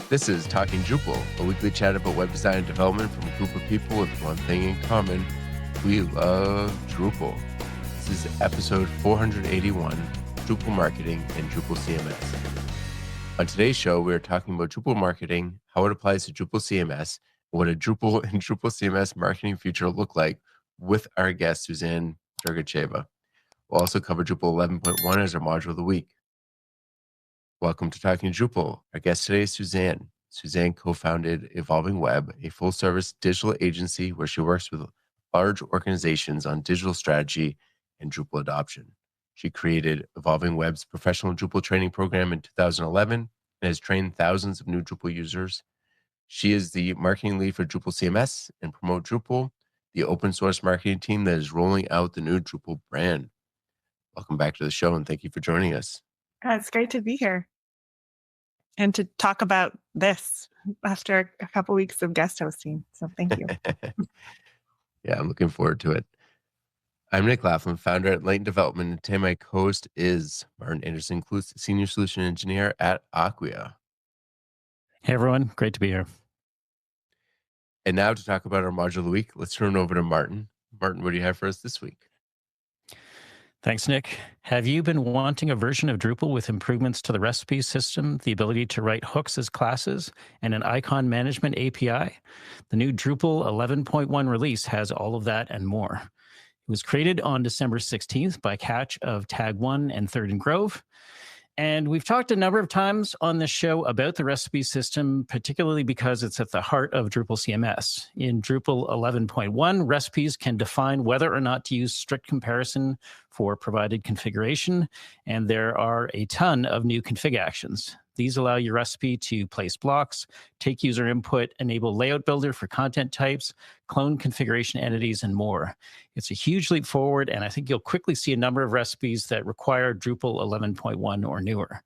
This is Talking Drupal, a weekly chat about web design and development from a group of people with one thing in common. We love Drupal. This is episode 481, Drupal Marketing and Drupal CMS. On today's show, we are talking about Drupal marketing, how it applies to Drupal CMS, and what a Drupal and Drupal CMS marketing future look like with our guest, Suzanne Dergacheva. We'll also cover Drupal 11.1 as our module of the week. Welcome to Talking Drupal. Our guest today is Suzanne. Suzanne co-founded Evolving Web, a full-service digital agency where she works with large organizations on digital strategy and Drupal adoption. She created Evolving Web's professional Drupal training program in 2011 and has trained thousands of new Drupal users. She is the marketing lead for Drupal CMS and Promote Drupal, the open source marketing team that is rolling out the new Drupal brand. Welcome back to the show, and thank you for joining us. It's great to be here and to talk about this after a couple weeks of guest hosting. So thank you. Yeah, I'm looking forward to it. I'm Nick Laughlin, founder at Light Development, and today my co-host is Martin Anderson, Senior Solution Engineer at Acquia. Hey everyone, great to be here. And now to talk about our module of the week, let's turn it over to Martin. Martin, what do you have for us this week? Thanks, Nick. Have you been wanting a version of Drupal with improvements to the recipe system, the ability to write hooks as classes, and an icon management API? The new Drupal 11.1 release has all of that and more. It was created on December 16th by Catch of Tag 1 and 3rd and Grove. And we've talked a number of times on this show about the recipe system, particularly because it's at the heart of Drupal CMS. In Drupal 11.1, recipes can define whether or not to use strict comparison for provided configuration, and there are a ton of new config actions. These allow your recipe to place blocks, take user input, enable layout builder for content types, clone configuration entities, and more. It's a huge leap forward, and I think you'll quickly see a number of recipes that require Drupal 11.1 or newer.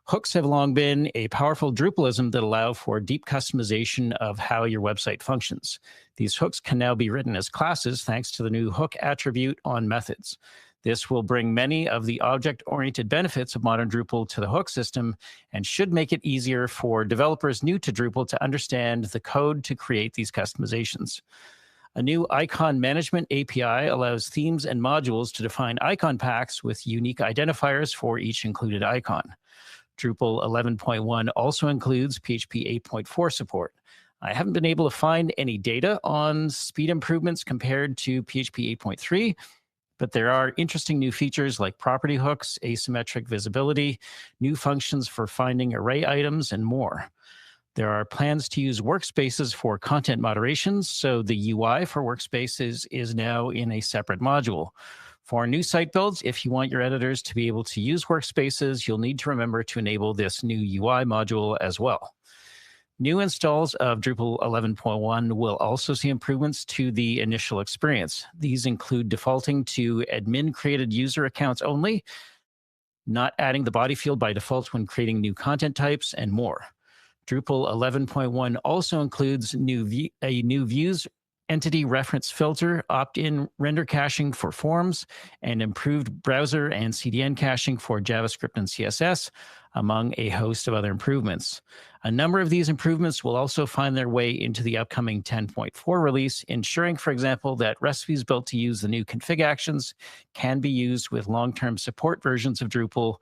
Hooks have long been a powerful Drupalism that allow for deep customization of how your website functions. These hooks can now be written as classes thanks to the new hook attribute on methods. This will bring many of the object-oriented benefits of modern Drupal to the hook system and should make it easier for developers new to Drupal to understand the code to create these customizations. A new icon management API allows themes and modules to define icon packs with unique identifiers for each included icon. Drupal 11.1 also includes PHP 8.4 support. I haven't been able to find any data on speed improvements compared to PHP 8.3, but there are interesting new features like property hooks, asymmetric visibility, new functions for finding array items, and more. There are plans to use workspaces for content moderation, so the UI for workspaces is now in a separate module. For new site builds, if you want your editors to be able to use workspaces, you'll need to remember to enable this new UI module as well. New installs of Drupal 11.1 will also see improvements to the initial experience. These include defaulting to admin-created user accounts only, not adding the body field by default when creating new content types, and more. Drupal 11.1 also includes a new views entity reference filter, opt-in render caching for forms, and improved browser and CDN caching for JavaScript and CSS, among a host of other improvements. A number of these improvements will also find their way into the upcoming 10.4 release, ensuring, for example, that recipes built to use the new config actions can be used with long-term support versions of Drupal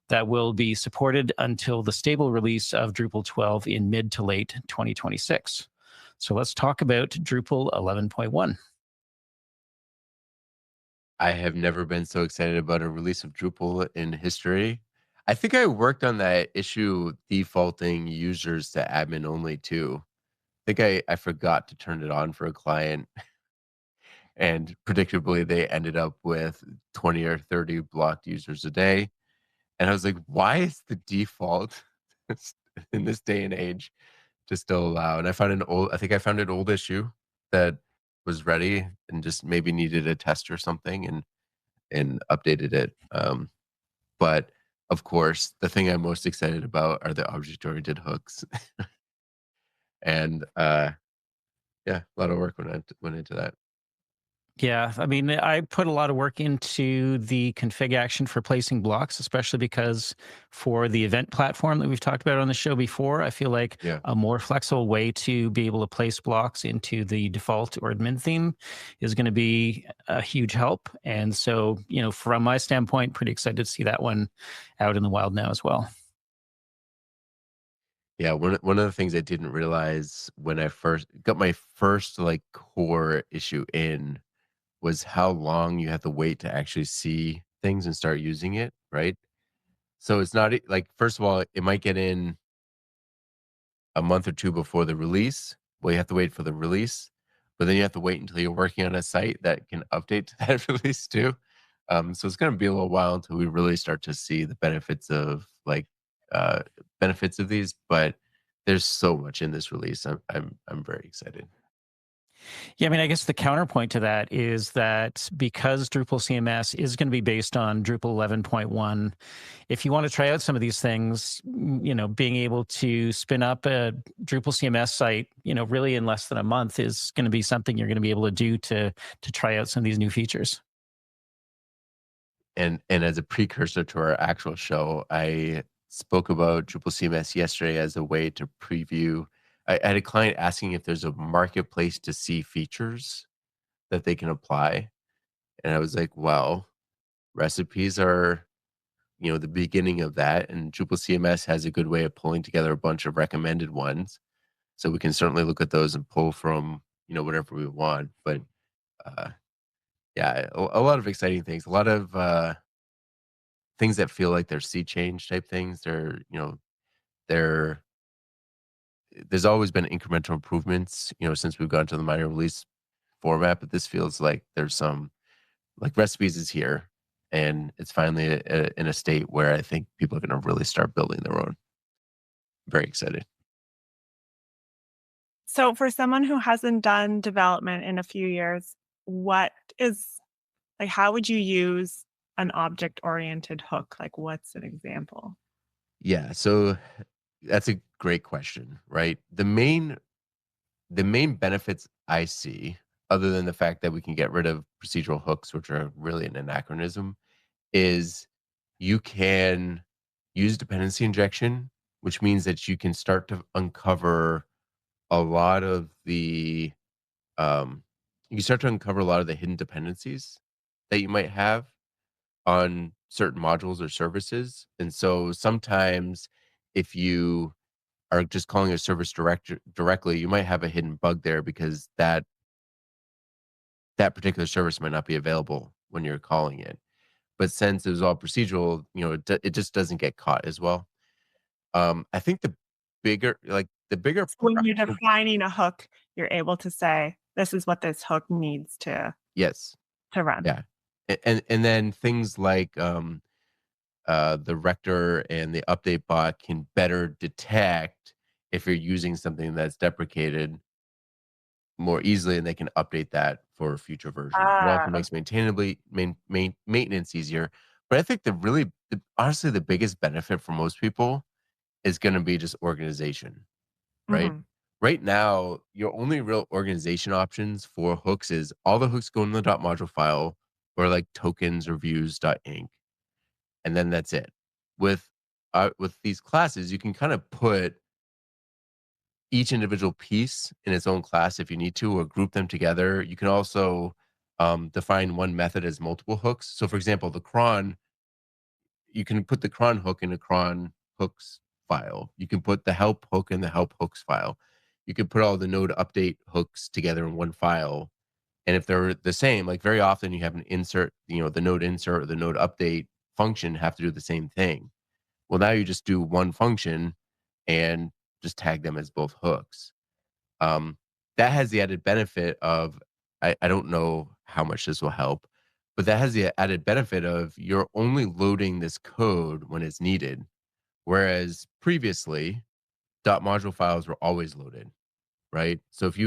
that will be supported until the stable release of Drupal 12 in mid to late 2026. So let's talk about Drupal 11.1. I have never been so excited about a release of Drupal in history. I think I worked on that issue defaulting users to admin only too. I think I forgot to turn it on for a client, and predictably they ended up with 20 or 30 blocked users a day. And I was like, why is the default in this day and age to still allow? And I found I found an old issue that was ready and just maybe needed a test or something, and updated it. But of course, the thing I'm most excited about are the object-oriented hooks. And yeah, a lot of work went into that. Yeah, I mean, I put a lot of work into the config action for placing blocks, especially because for the event platform that we've talked about on the show before, I feel like Yeah. a more flexible way to be able to place blocks into the default or admin theme is going to be a huge help. And so, from my standpoint, pretty excited to see that one out in the wild now as well. Yeah, one of the things I didn't realize when I first got my first, like, core issue in was how long you have to wait to actually see things and start using it, right? So it's not like, first of all, it might get in a month or 2 before the release. Well, you have to wait for the release, but then you have to wait until you're working on a site that can update to that release too. So it's gonna be a little while until we really start to see the benefits of, like, uh, benefits of these, but there's so much in this release. I'm very excited. Yeah, I mean, I guess the counterpoint to that is that because Drupal CMS is going to be based on Drupal 11.1, if you want to try out some of these things, being able to spin up a Drupal CMS site, really in less than a month is going to be something you're going to be able to do to try out some of these new features. And as a precursor to our actual show, I spoke about Drupal CMS yesterday as a way to preview. I had a client asking if there's a marketplace to see features that they can apply. And I was like, well, recipes are, the beginning of that. And Drupal CMS has a good way of pulling together a bunch of recommended ones. So we can certainly look at those and pull from, whatever we want. But uh, yeah, a lot of exciting things, a lot of things that feel like they're sea change type things. They're there's always been incremental improvements, since we've gone to the minor release format, but this feels like there's some, like, recipes is here, and it's finally in a state where I think people are going to really start building their own. Very excited. So, for someone who hasn't done development in a few years, what is like, how would you use an object oriented hook? Like, what's an example? Yeah, so that's a great question, right? The main benefits I see, other than the fact that we can get rid of procedural hooks, which are really an anachronism, is you can use dependency injection, which means that you can start to uncover a lot of the um, you can start to uncover a lot of the hidden dependencies that you might have on certain modules or services. And so sometimes if you are just calling a service directly, you might have a hidden bug there because that particular service might not be available when you're calling it. But since it was all procedural, it just doesn't get caught as well. I think the bigger So when you're pro defining a hook, you're able to say, this is what this hook needs yes, to run. yeah. And then things like, the rector and the update bot can better detect if you're using something that's deprecated more easily, and they can update that for future versions. It also Ah, makes maintenance easier. But I think honestly, the biggest benefit for most people is gonna be just organization, right? mhm. Right now, your only real organization options for hooks is all the hooks go in the .module file, or like tokens or views.inc, and then that's it. With these classes, you can kind of put each individual piece in its own class if you need to, or group them together. You can also define one method as multiple hooks. So, for example, the cron, you can put the cron hook in a cron hooks file. You can put the help hook in the help hooks file. You can put all the node update hooks together in one file. And if they're the same, like, very often you have an insert, the node insert or the node update function have to do the same thing. Well, now you just do one function and just tag them as both hooks. Um, that has the added benefit of, I don't know how much this will help, but that has the added benefit of you're only loading this code when it's needed. Whereas previously, .module files were always loaded, right? So if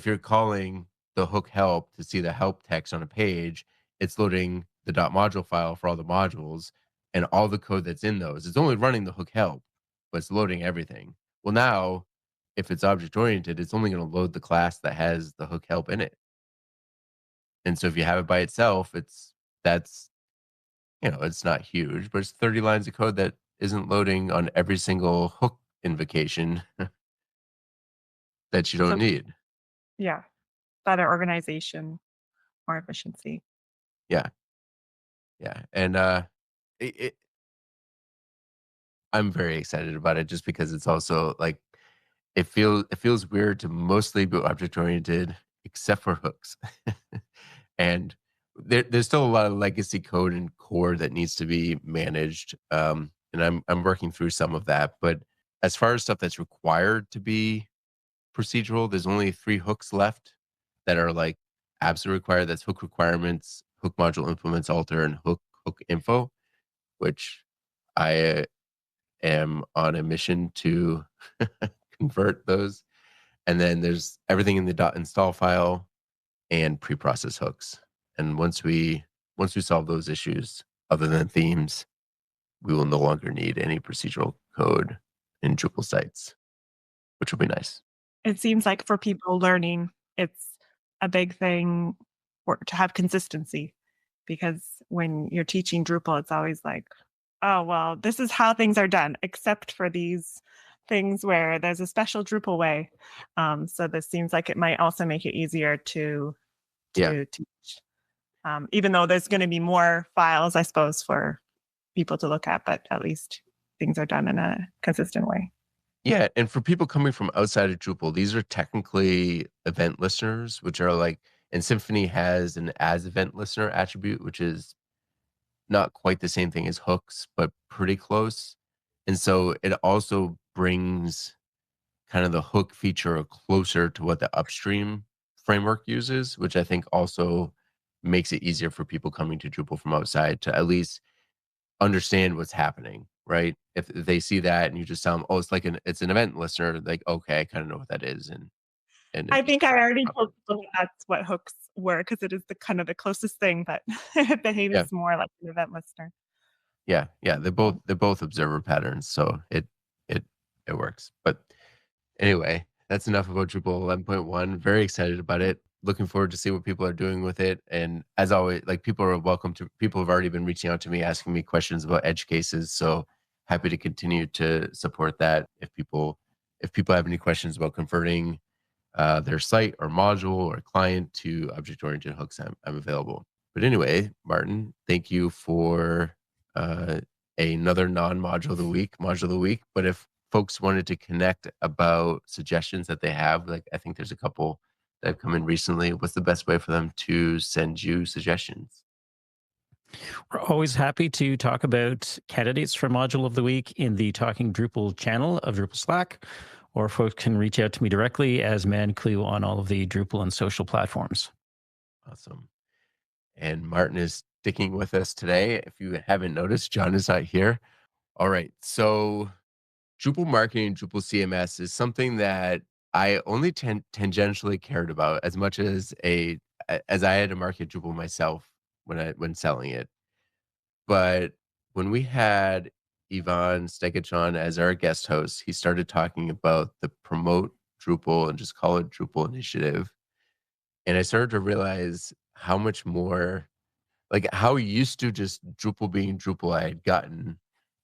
you're calling the hook help to see the help text on a page, it's loading the .module file for all the modules and all the code that's in those. It's only running the hook help, but it's loading everything. Well, now, if it's object oriented, it's only going to load the class that has the hook help in it. And so if you have it by itself, that's, it's not huge, but it's 30 lines of code that isn't loading on every single hook invocation that you don't So need. yeah, better organization, more efficiency. Yeah. Yeah. And it, it, I'm very excited about it just because it's also like it feels weird to mostly be object oriented except for hooks. And there's still a lot of legacy code and core that needs to be managed. And I'm working through some of that. But as far as stuff that's required to be procedural, there's only 3 hooks left that are like absolute required. That's hook requirements, hook module implements alter, and hook info, which I am on a mission to convert those. And then there's everything in the .install file and preprocess hooks. And once we solve those issues, other than themes, we will no longer need any procedural code in Drupal sites, which will be nice. It seems like for people learning, it's a big thing to have consistency, because when you're teaching Drupal, it's always like, oh, well, this is how things are done, except for these things where there's a special Drupal way. So this seems like it might also make it easier to Yeah. teach, even though there's going to be more files, I suppose, for people to look at, but at least things are done in a consistent way. Yeah, and for people coming from outside of Drupal, these are technically event listeners, which are like, and Symfony has an as event listener attribute, which is not quite the same thing as hooks, but pretty close. And so it also brings kind of the hook feature closer to what the upstream framework uses, which I think also makes it easier for people coming to Drupal from outside to at least understand what's happening, right? If they see that and you just tell them, "Oh, it's an event listener," like, "Okay, I kind of know what that is," and it I just think I already told people that's what hooks were, because it is the kind of the closest thing, but it yeah, behaves more like an event listener. yeah. They're both observer patterns, so it it works. But anyway, that's enough about Drupal 11.1. Very excited about it. Looking forward to see what people are doing with it. And as always, like people have already been reaching out to me, asking me questions about edge cases. So happy to continue to support that. If people have any questions about converting their site or module or client to object-oriented hooks, I'm available. But anyway, Martin, thank you for uh, another module of the week. But if folks wanted to connect about suggestions that they have, like I think there's a couple that have come in recently, what's the best way for them to send you suggestions? We're always happy to talk about candidates for Module of the Week in the Talking Drupal channel of Drupal Slack, or folks can reach out to me directly as ManClue on all of the Drupal and social platforms. Awesome. And Martin is sticking with us today. If you haven't noticed, John is not here. All right. So Drupal marketing, Drupal CMS is something that I only tangentially cared about as much as I had to market Drupal myself when selling it. But when we had Ivan Stegachon as our guest host, he started talking about the promote Drupal and just call it Drupal initiative. And I started to realize how much more, like how used to just Drupal being Drupal I had gotten,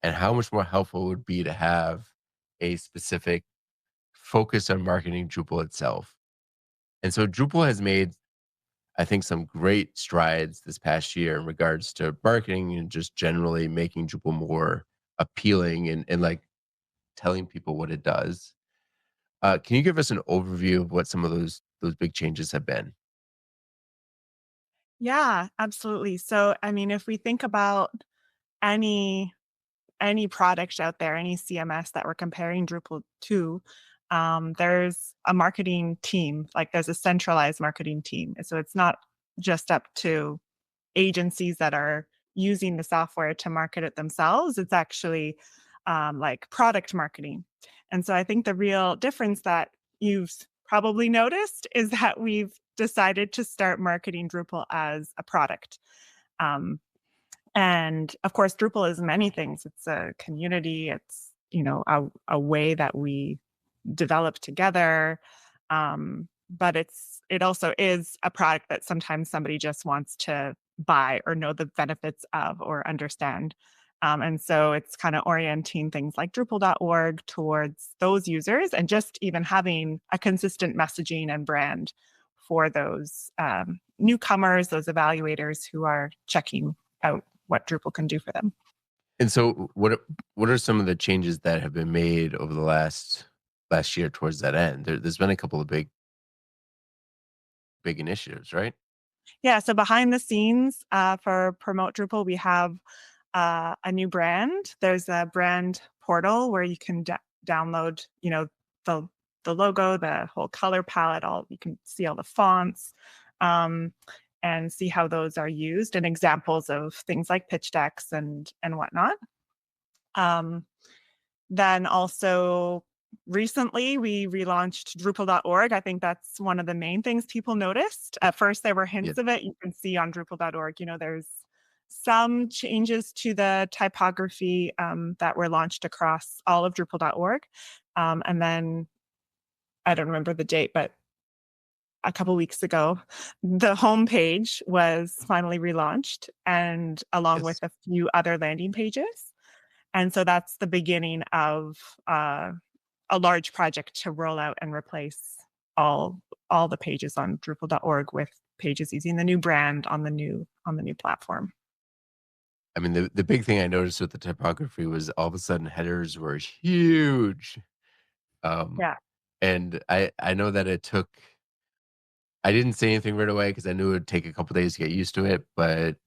and how much more helpful it would be to have a specific focus on marketing Drupal itself. And so Drupal has made, I think, some great strides this past year in regards to marketing and just generally making Drupal more appealing and like telling people what it does. Can you give us an overview of what some of those big changes have been? Yeah, absolutely. So, I mean, if we think about any product out there, any CMS that we're comparing Drupal to, there's a marketing team, like there's a centralized marketing team. So it's not just up to agencies that are using the software to market it themselves. It's actually like product marketing. And so I think the real difference that you've probably noticed is that we've decided to start marketing Drupal as a product. Um, and of course, Drupal is many things. It's a community. It's, a way that we develop together. But it's it also is a product that sometimes somebody just wants to buy or know the benefits of or understand. And so it's kind of orienting things like Drupal.org towards those users, and just even having a consistent messaging and brand for those newcomers, those evaluators who are checking out what Drupal can do for them. And so what are some of the changes that have been made over the last year towards that end? There's been a couple of big initiatives, right? Yeah, so behind the scenes for Promote Drupal, we have a new brand. There's a brand portal where you can download, the logo, the whole color palette. You can see all the fonts, and see how those are used, and examples of things like pitch decks and whatnot. Then also recently we relaunched Drupal.org. I think that's one of the main things people noticed. At first there were Yeah. hints of it. You can see on Drupal.org, there's some changes to the typography that were launched across all of Drupal.org. And then I don't remember the date, but a couple weeks ago, the homepage was finally relaunched, and along with Yes. a few other landing pages. And so that's the beginning of a large project to roll out and replace all the pages on Drupal.org with pages using the new brand on the new platform. I mean, the big thing I noticed with the typography was all of a sudden headers were huge. Um, Yeah. and I know that I didn't say anything right away because I knew it would take a couple days to get used to it, but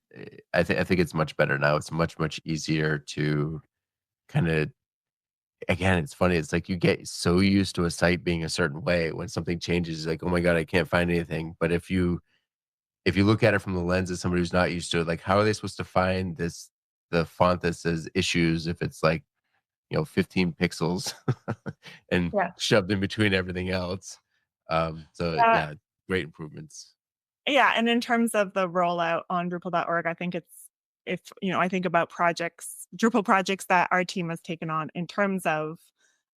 I think it's much better now. It's much easier to kind of, again, it's funny. It's like you get so used to a site being a certain way when something changes, like, oh my God, I can't find anything. But if you look at it from the lens of somebody who's not used to it, like how are they supposed to find the font that says issues if it's like, 15 pixels and Yeah. shoved in between everything else. So Yeah. yeah, great improvements. Yeah, and in terms of the rollout on Drupal.org, I think if I think about Drupal projects that our team has taken on in terms of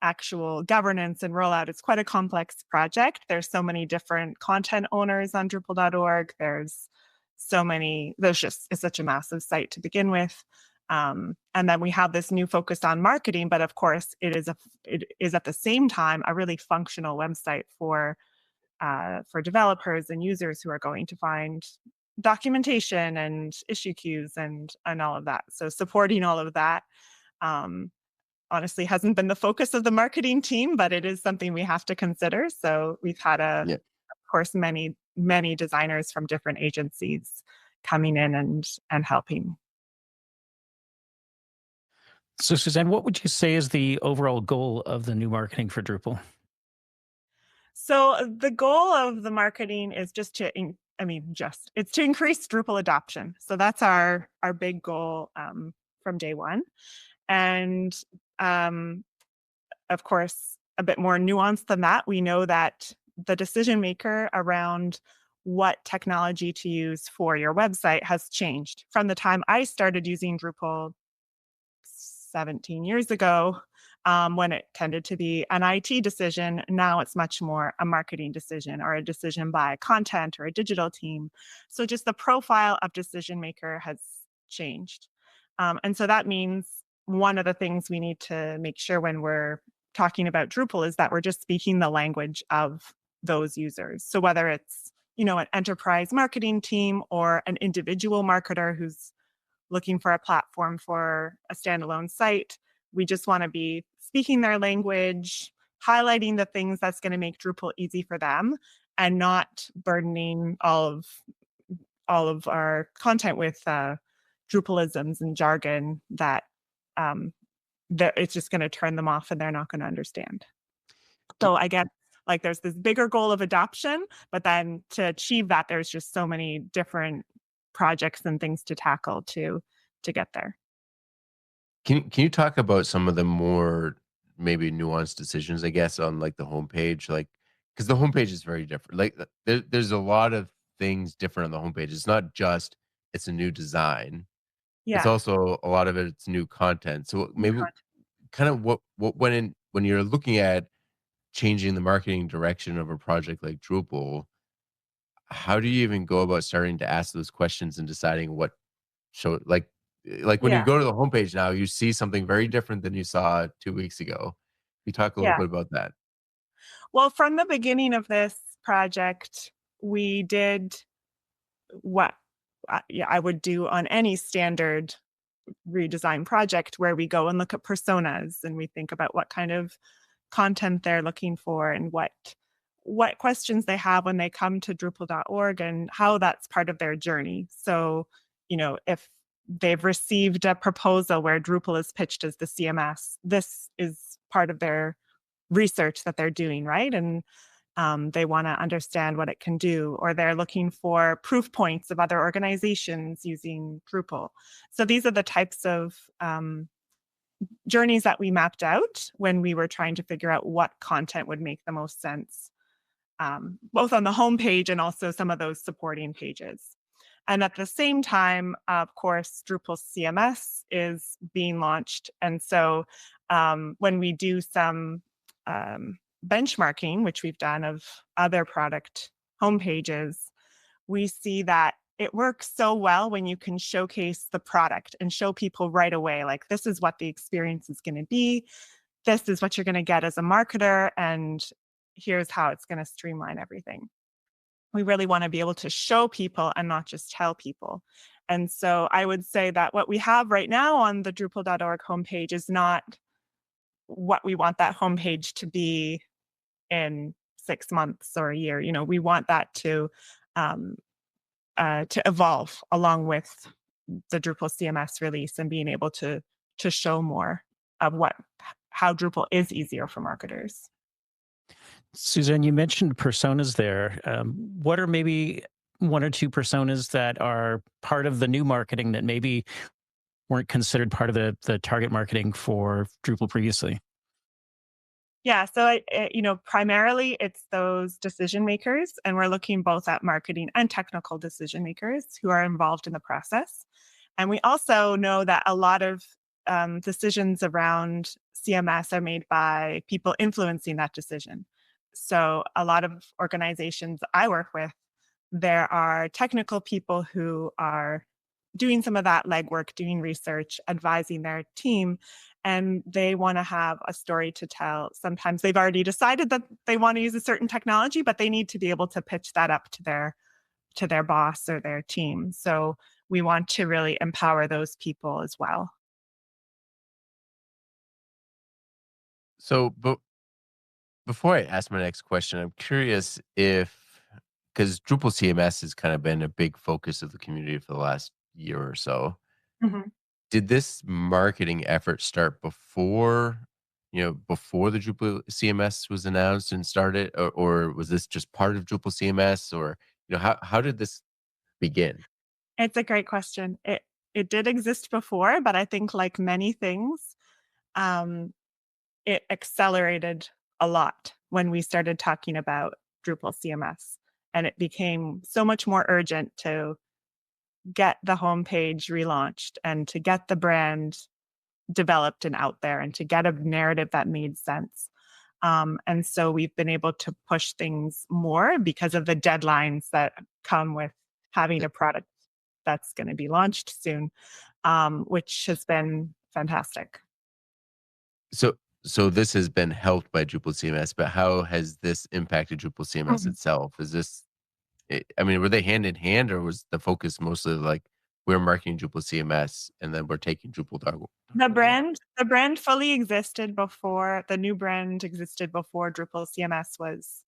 actual governance and rollout, it's quite a complex project. There's so many different content owners on Drupal.org. It's such a massive site to begin with. And then we have this new focus on marketing, but of course it is at the same time a really functional website for developers and users who are going to find documentation and issue queues and all of that. So supporting all of that honestly hasn't been the focus of the marketing team, but it is something we have to consider. So we've had Yeah. of course, many designers from different agencies coming in and helping. So, Suzanne, what would you say is the overall goal of the new marketing for Drupal? So the goal of the marketing is just it's to increase Drupal adoption. So that's our big goal from day one. And of course, a bit more nuanced than that, we know that the decision maker around what technology to use for your website has changed. From the time I started using Drupal 17 years ago, when it tended to be an IT decision, now it's much more a marketing decision or a decision by content or a digital team. So just the profile of decision maker has changed. And so that means one of the things we need to make sure when we're talking about Drupal is that we're just speaking the language of those users. So whether it's, an enterprise marketing team or an individual marketer who's looking for a platform for a standalone site, we just want to be speaking their language, highlighting the things that's going to make Drupal easy for them, and not burdening all of our content with Drupalisms and jargon that it's just going to turn them off and they're not going to understand. So I guess like there's this bigger goal of adoption, but then to achieve that, there's just so many different projects and things to tackle to get there. Can you talk about some of the more maybe nuanced decisions, I guess, on like the homepage? Like, because the homepage is very different. Like, there's a lot of things different on the homepage. It's not just it's a new design. It's Yeah. also a lot of it's new content. So maybe kind of what when you're looking at changing the marketing direction of a project like Drupal, how do you even go about starting to ask those questions and deciding what show like when you Yeah. go to the homepage now, you see something very different than you saw 2 weeks ago. You talk a little Yeah. bit about that. Well, from the beginning of this project, we did what yeah, I would do on any standard redesign project, where we go and look at personas and we think about what kind of content they're looking for and what questions they have when they come to Drupal.org and how that's part of their journey. So, if they've received a proposal where Drupal is pitched as the CMS, this is part of their research that they're doing, right? And they want to understand what it can do, or they're looking for proof points of other organizations using Drupal. So these are the types of journeys that we mapped out when we were trying to figure out what content would make the most sense, both on the homepage and also some of those supporting pages. And at the same time, of course, Drupal CMS is being launched. And so when we do some benchmarking, which we've done of other product homepages, we see that it works so well when you can showcase the product and show people right away, like, this is what the experience is going to be. This is what you're going to get as a marketer. And here's how it's going to streamline everything. We really want to be able to show people and not just tell people. And so I would say that what we have right now on the Drupal.org homepage is not what we want that homepage to be in 6 months or a year. We want that to evolve along with the Drupal CMS release and being able to show more of how Drupal is easier for marketers. Suzanne, you mentioned personas there. What are maybe one or two personas that are part of the new marketing that maybe weren't considered part of the target marketing for Drupal previously? Yeah, so primarily it's those decision makers, and we're looking both at marketing and technical decision makers who are involved in the process. And we also know that a lot of decisions around CMS are made by people influencing that decision. So a lot of organizations I work with, there are technical people who are doing some of that legwork, doing research, advising their team, and they want to have a story to tell. Sometimes they've already decided that they want to use a certain technology, but they need to be able to pitch that up to their boss or their team. So we want to really empower those people as well. So, but before I ask my next question, I'm curious because Drupal CMS has kind of been a big focus of the community for the last year or so. Mhm. Did this marketing effort start before the Drupal CMS was announced and started, or was this just part of Drupal CMS, or how did this begin? It's a great question. It did exist before, but I think, like many things, um, it accelerated a lot when we started talking about Drupal CMS, and it became so much more urgent to get the homepage relaunched and to get the brand developed and out there and to get a narrative that made sense. And so we've been able to push things more because of the deadlines that come with having a product that's going to be launched soon, which has been fantastic. So, so this has been helped by Drupal CMS, but how has this impacted Drupal CMS Mhm. itself? I mean, were they hand in hand, or was the focus mostly like we're marketing Drupal CMS and then we're taking The Drupal? brand fully existed before the new brand existed before Drupal CMS was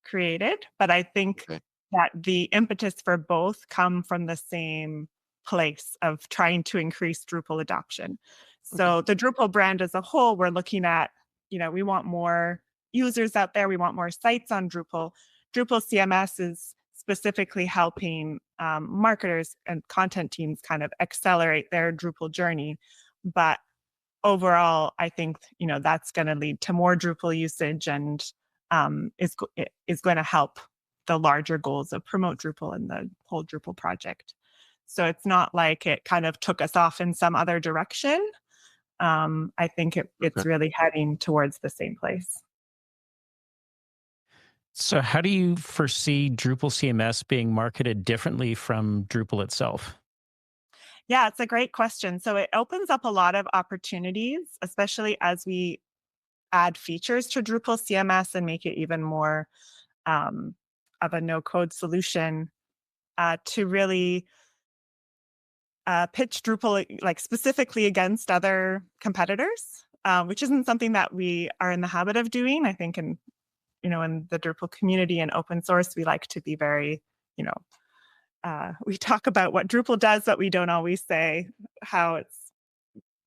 created, but I think Okay. that the impetus for both come from the same place of trying to increase Drupal adoption. Okay. So the Drupal brand as a whole, we're looking at, we want more users out there. We want more sites on Drupal. Drupal CMS is specifically helping marketers and content teams kind of accelerate their Drupal journey. But overall, I think, that's going to lead to more Drupal usage and is going to help the larger goals of promote Drupal and the whole Drupal project. So it's not like it kind of took us off in some other direction. I think it's Okay. really heading towards the same place. So, how do you foresee Drupal CMS being marketed differently from Drupal itself? Yeah, it's a great question. So it opens up a lot of opportunities, especially as we add features to Drupal CMS and make it even more um, of a no-code solution to really pitch Drupal like specifically against other competitors, which isn't something that we are in the habit of doing. I think in the Drupal community and open source, we like to be very, you know, we talk about what Drupal does, but we don't always say how it's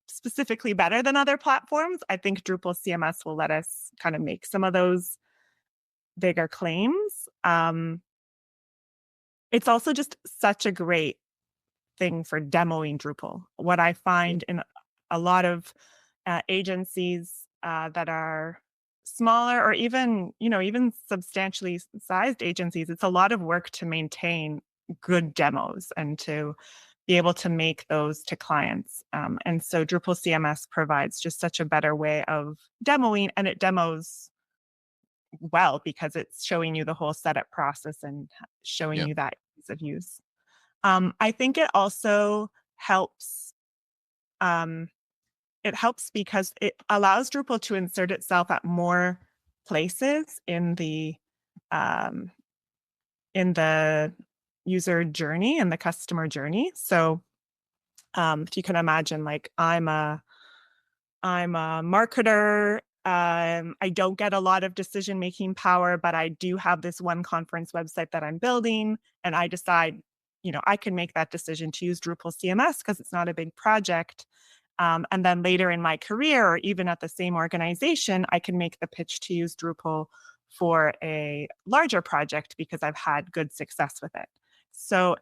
specifically better than other platforms. I think Drupal CMS will let us kind of make some of those bigger claims. It's also just such a great thing for demoing Drupal. What I find in a lot of agencies that are smaller or even substantially sized agencies, it's a lot of work to maintain good demos and to be able to make those to clients. And so Drupal CMS provides just such a better way of demoing, and it demos well because it's showing you the whole setup process and showing Yeah. you that ease of use. I think it also helps. Um, it helps because it allows Drupal to insert itself at more places um, in the user journey and the customer journey. So if you can imagine, like I'm a marketer. I don't get a lot of decision making power, but I do have this one conference website that I'm building, and I decide, I can make that decision to use Drupal CMS because it's not a big project. And then later in my career, or even at the same organization, I can make the pitch to use Drupal for a larger project because I've had good success with it. So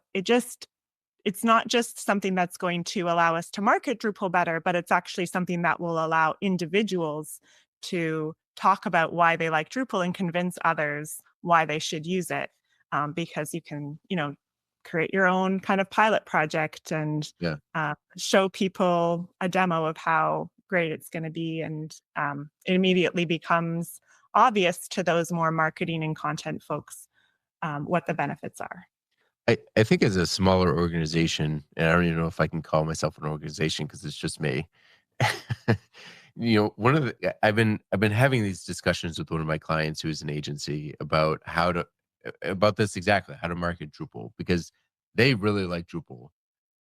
it's not just something that's going to allow us to market Drupal better, but it's actually something that will allow individuals to talk about why they like Drupal and convince others why they should use it. Because you can, create your own kind of pilot project and Yeah. show people a demo of how great it's going to be. And it immediately becomes obvious to those more marketing and content folks what the benefits are. I think as a smaller organization, and I don't even know if I can call myself an organization because it's just me. One of the I've been having these discussions with one of my clients who is an agency about about this exactly, how to market Drupal, because they really like Drupal.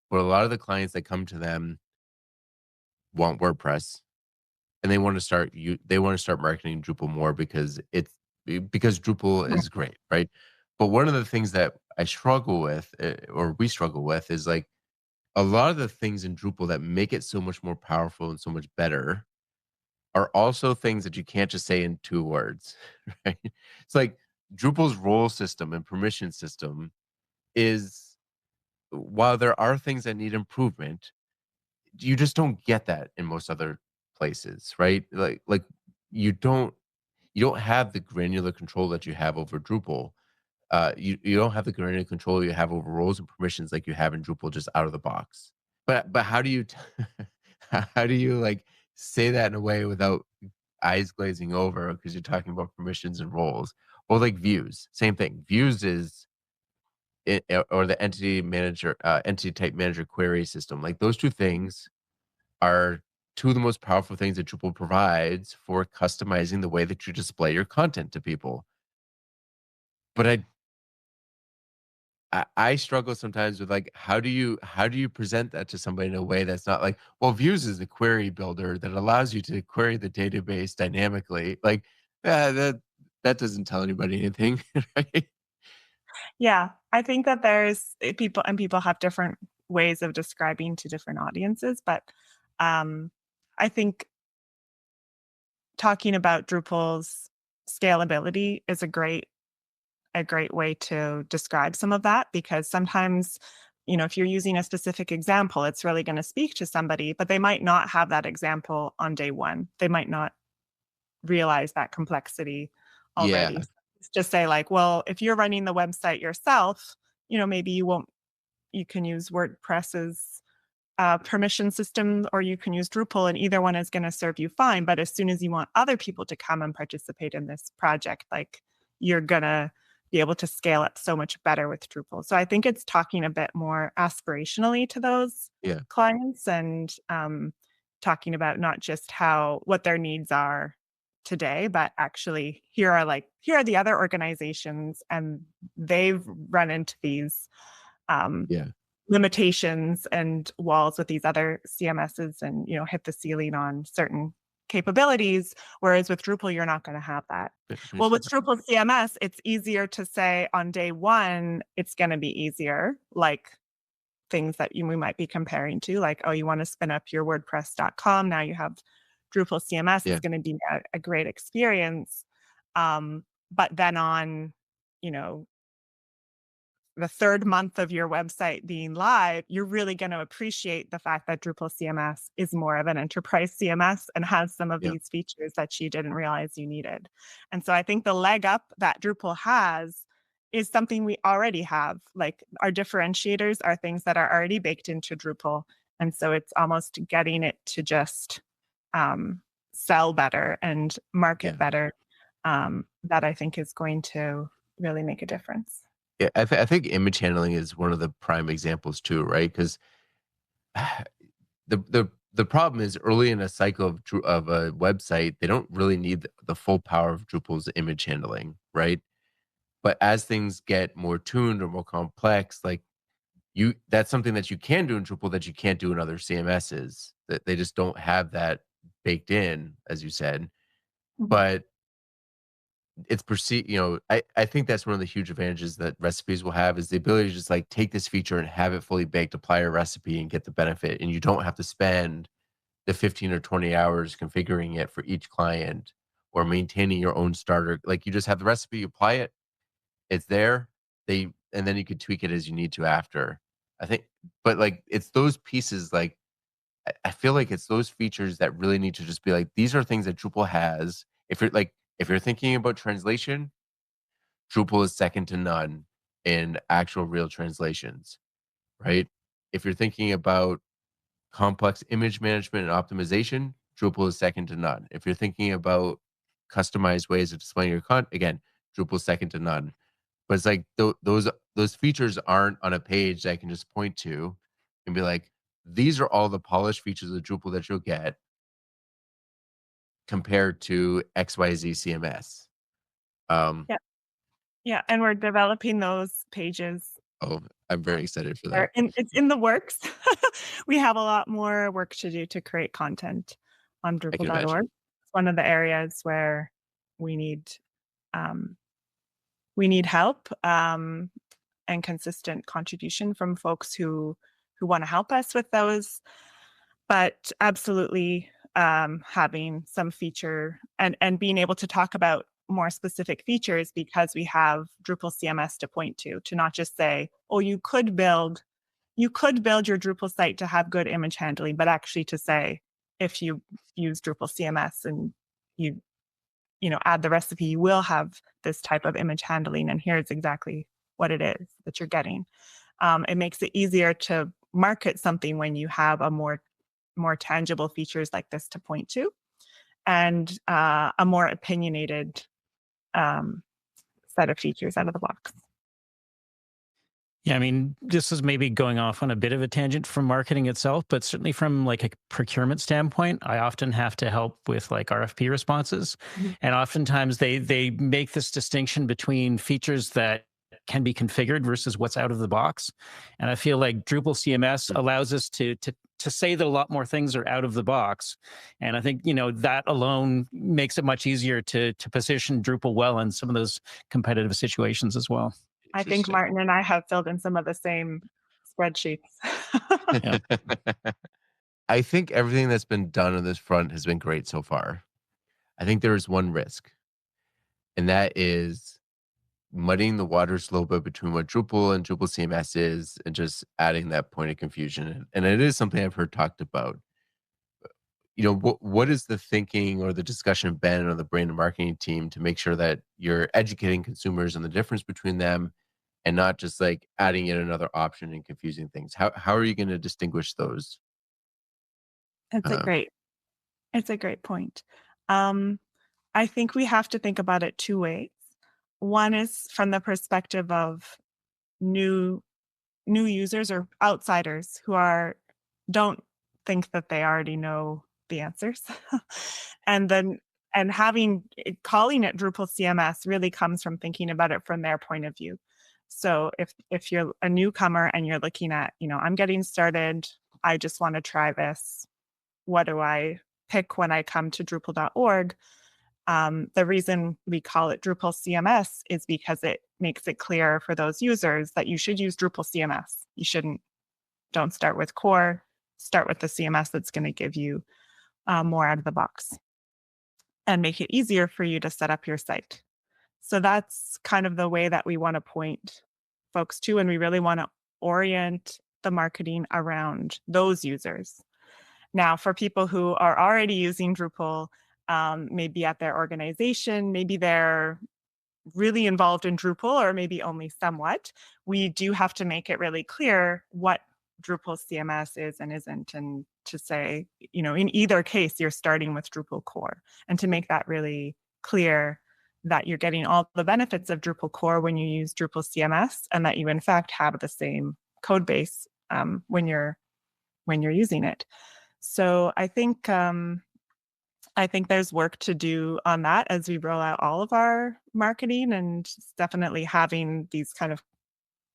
But a lot of the clients that come to them want WordPress, and they want to start marketing Drupal more because Drupal is great, right? But one of the things that I struggle with, or we struggle with, is like a lot of the things in Drupal that make it so much more powerful and so much better are also things that you can't just say in 2 words, right? It's like Drupal's role system and permission system is, while there are things that need improvement, you just don't get that in most other places, right? Like you don't have the granular control that you have over Drupal. You don't have the granular control you have over roles and permissions like you have in Drupal just out of the box. But how do you how do you like say that in a way without eyes glazing over because you're talking about permissions and roles? Or like views, same thing. Views is or the entity type manager query system. Like those two things are two of the most powerful things that Drupal provides for customizing the way that you display your content to people. But I struggle sometimes with like how do you present that to somebody in a way that's not like, well, views is a query builder that allows you to query the database dynamically. Like, that doesn't tell anybody anything, right? Yeah, I think that there's people have different ways of describing to different audiences, but I think talking about Drupal's scalability is a great way to describe some of that because sometimes, if you're using a specific example, it's really going to speak to somebody, but they might not have that example on day one. They might not realize that complexity already. Yeah, So it's just say like, well, if you're running the website yourself, maybe you can use WordPress's permission system or you can use Drupal, and either one is going to serve you fine. But as soon as you want other people to come and participate in this project, like you're gonna be able to scale up so much better with Drupal. So I think it's talking a bit more aspirationally to those Yeah. clients, and talking about not just what their needs are today, but actually here are the other organizations, and they've run into these Yeah. limitations and walls with these other CMSs, and hit the ceiling on certain capabilities, whereas with Drupal you're not going to have that. Well, with Drupal CMS, it's easier to say on day one it's going to be easier, like things that we might be comparing to, like, oh, you want to spin up your WordPress.com, now you have Drupal CMS. Yeah. It's going to be a great experience. But then on, the third month of your website being live, you're really going to appreciate the fact that Drupal CMS is more of an enterprise CMS and has some of Yeah. these features that you didn't realize you needed. And so I think the leg up that Drupal has is something we already have. Like, our differentiators are things that are already baked into Drupal. And so it's almost getting it to just sell better and market better, that I think is going to really make a difference. Yeah, I think image handling is one of the prime examples too, right? Because the problem is early in a cycle of a website, they don't really need the full power of Drupal's image handling, right? But as things get more tuned or more complex, like that's something that you can do in Drupal that you can't do in other CMSs. That they just don't have that baked in, as you said. But it's perceived, I think that's one of the huge advantages that recipes will have, is the ability to just like take this feature and have it fully baked, apply a recipe and get the benefit. And you don't have to spend the 15 or 20 hours configuring it for each client or maintaining your own starter. Like, you just have the recipe, you apply it, it's there. And then you could tweak it as you need to after. I think, but like, it's those pieces, like, I feel like it's those features that really need to just be like, these are things that Drupal has. If you're thinking about translation, Drupal is second to none in actual real translations, right? If you're thinking about complex image management and optimization, Drupal is second to none. If you're thinking about customized ways of displaying your content, again, Drupal is second to none. But it's like those features aren't on a page that I can just point to and be like, these are all the polished features of Drupal that you'll get compared to XYZ CMS. Yeah. Yeah. And we're developing those pages. Oh, I'm very excited for that. It's in the works. We have a lot more work to do to create content on I can imagine. Drupal.org. It's one of the areas where we need help, and consistent contribution from folks who want to help us with those. But absolutely, having some feature and being able to talk about more specific features, because we have Drupal CMS to point to not just say, oh, you could build your Drupal site to have good image handling, but actually to say, if you use Drupal CMS and you add the recipe, you will have this type of image handling, and here's exactly what it is that you're getting. It makes it easier to market something when you have a more tangible features like this to point to, and a more opinionated set of features out of the box. Yeah, I mean, this is maybe going off on a bit of a tangent from marketing itself, but certainly from like a procurement standpoint, I often have to help with like RFP responses. And oftentimes they make this distinction between features that can be configured versus what's out of the box. And I feel like Drupal CMS allows us to say that a lot more things are out of the box. And I think, that alone makes it much easier to position Drupal well in some of those competitive situations as well. I think Martin and I have filled in some of the same spreadsheets. Yeah. I think everything that's been done on this front has been great so far. I think there is one risk, and that is muddying the waters a little bit between what Drupal and Drupal CMS is, and just adding that point of confusion. And it is something I've heard talked about. What is the thinking or the discussion been on the brand and marketing team to make sure that you're educating consumers on the difference between them, and not just like adding yet another option and confusing things? How are you going to distinguish those? It's a great point. I think we have to think about it two ways. one is from the perspective of new users or outsiders who don't think that they already know the answers. And then calling it Drupal CMS really comes from thinking about it from their point of view. So if you're a newcomer and you're looking at, I'm getting started, I just want to try this. What do I pick when I come to Drupal.org? The reason we call it Drupal CMS is because it makes it clear for those users that you should use Drupal CMS. Don't start with core, start with the CMS that's going to give you more out of the box and make it easier for you to set up your site. So that's kind of the way that we want to point folks to, and we really want to orient the marketing around those users. Now, for people who are already using Drupal, maybe at their organization, maybe they're really involved in Drupal or maybe only somewhat, we do have to make it really clear what Drupal CMS is and isn't, and to say, in either case, you're starting with Drupal core, and to make that really clear that you're getting all the benefits of Drupal core when you use Drupal CMS, and that you in fact have the same code base when you're using it. So I think there's work to do on that as we roll out all of our marketing, and definitely having these kind of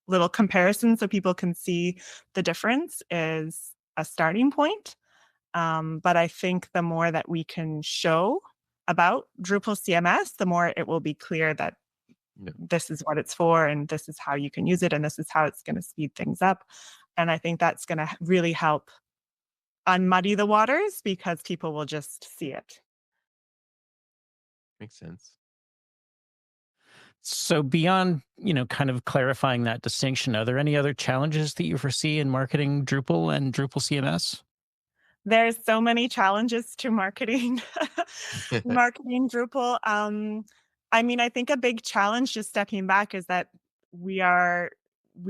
little comparisons so people can see the difference is a starting point. But I think the more that we can show about Drupal CMS, the more it will be clear that this is what it's for, and this is how you can use it, and this is how it's going to speed things up. And I think that's going to really help unmuddy the waters, because people will just see it. Makes sense. So beyond, kind of clarifying that distinction, are there any other challenges that you foresee in marketing Drupal and Drupal CMS? There's so many challenges to marketing Drupal. I think a big challenge, just stepping back, is that we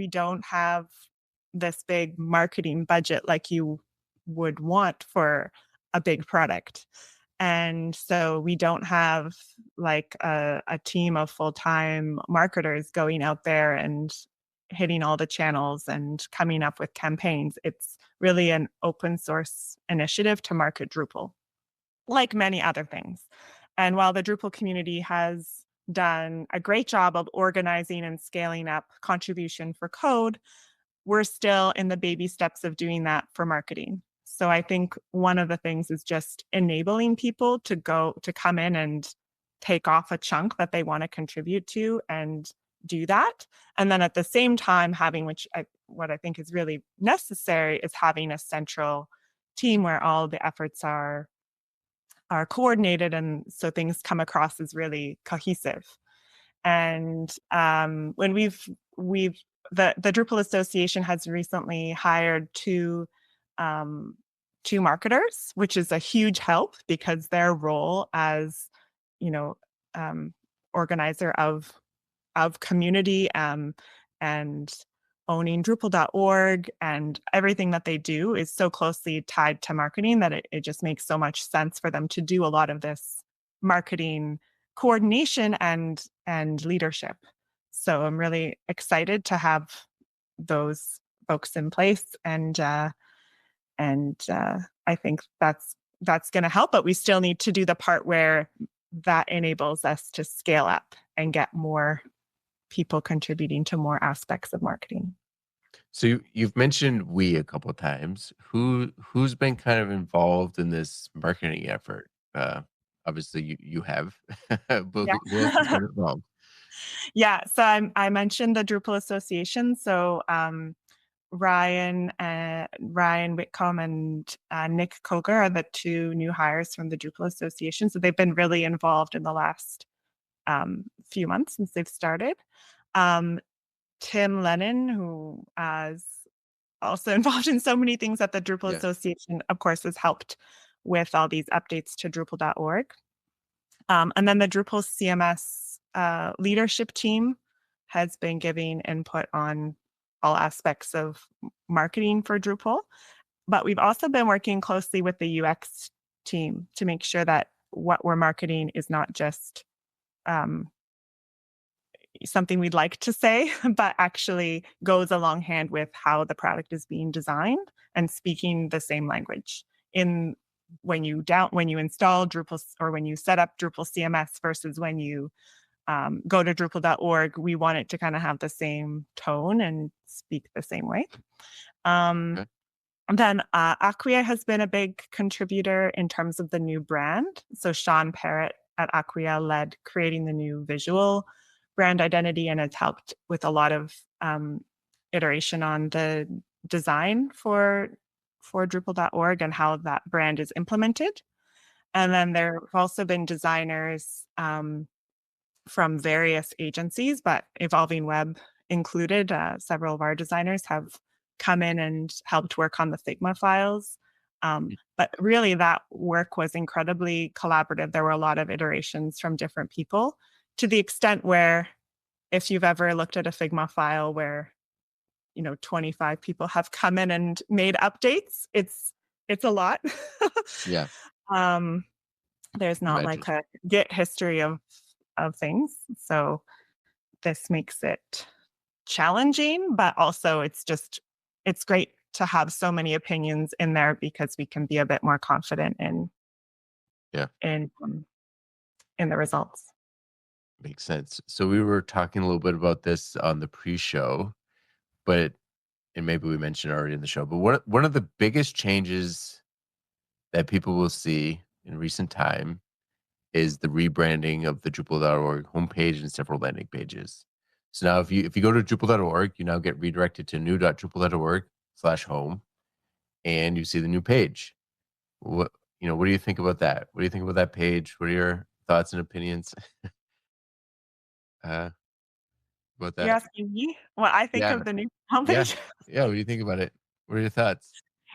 don't have this big marketing budget like you would want for a big product. And so we don't have like a team of full-time marketers going out there and hitting all the channels and coming up with campaigns. It's really an open source initiative to market Drupal, like many other things. And while the Drupal community has done a great job of organizing and scaling up contribution for code, we're still in the baby steps of doing that for marketing. So I think one of the things is just enabling people to come in and take off a chunk that they want to contribute to and do that. And then at the same time what I think is really necessary is having a central team where all the efforts are coordinated, and so things come across as really cohesive. And when the Drupal Association has recently hired two marketers, which is a huge help, because their role as organizer of community and owning Drupal.org and everything that they do is so closely tied to marketing that it just makes so much sense for them to do a lot of this marketing coordination and leadership. So I'm really excited to have those folks in place, and I think that's going to help. But we still need to do the part where that enables us to scale up and get more people contributing to more aspects of marketing. So you've mentioned we a couple of times. Who's been kind of involved in this marketing effort? Obviously you have, but Yeah. who else has been involved? Yeah, so I mentioned the Drupal Association. So Ryan Whitcomb and Nick Koger are the two new hires from the Drupal Association. So they've been really involved in the last few months since they've started. Tim Lennon, who is also involved in so many things at the Drupal Association, of course, has helped with all these updates to Drupal.org. And then the Drupal CMS leadership team has been giving input on all aspects of marketing for Drupal. But we've also been working closely with the UX team to make sure that what we're marketing is not just something we'd like to say, but actually goes along hand with how the product is being designed and speaking the same language in when you install Drupal or when you set up Drupal CMS versus when you go to Drupal.org. We want it to kind of have the same tone and speak the same way. Okay. Then Acquia has been a big contributor in terms of the new brand. So Sean Parrott at Acquia led creating the new visual brand identity, and it's helped with a lot of iteration on the design for Drupal.org and how that brand is implemented. And then there have also been designers from various agencies, but Evolving Web included. Several of our designers have come in and helped work on the Figma files. But really that work was incredibly collaborative. There were a lot of iterations from different people, to the extent where if you've ever looked at a Figma file where 25 people have come in and made updates, it's a lot. Yeah. There's not Imagine. like a Git history of things. So this makes it challenging, but also it's great to have so many opinions in there because we can be a bit more confident in the results. Makes sense. So we were talking a little bit about this on the pre-show, and maybe we mentioned already in the show, but one of the biggest changes that people will see in recent time is the rebranding of the Drupal.org homepage and several landing pages. So now if you go to Drupal.org, you now get redirected to new.drupal.org/home, and you see the new page. What do you think about that? What do you think about that page? What are your thoughts and opinions about You're that? asking me what I think Yeah. of the new Yeah. homepage? Yeah. What do you think about it? What are your thoughts?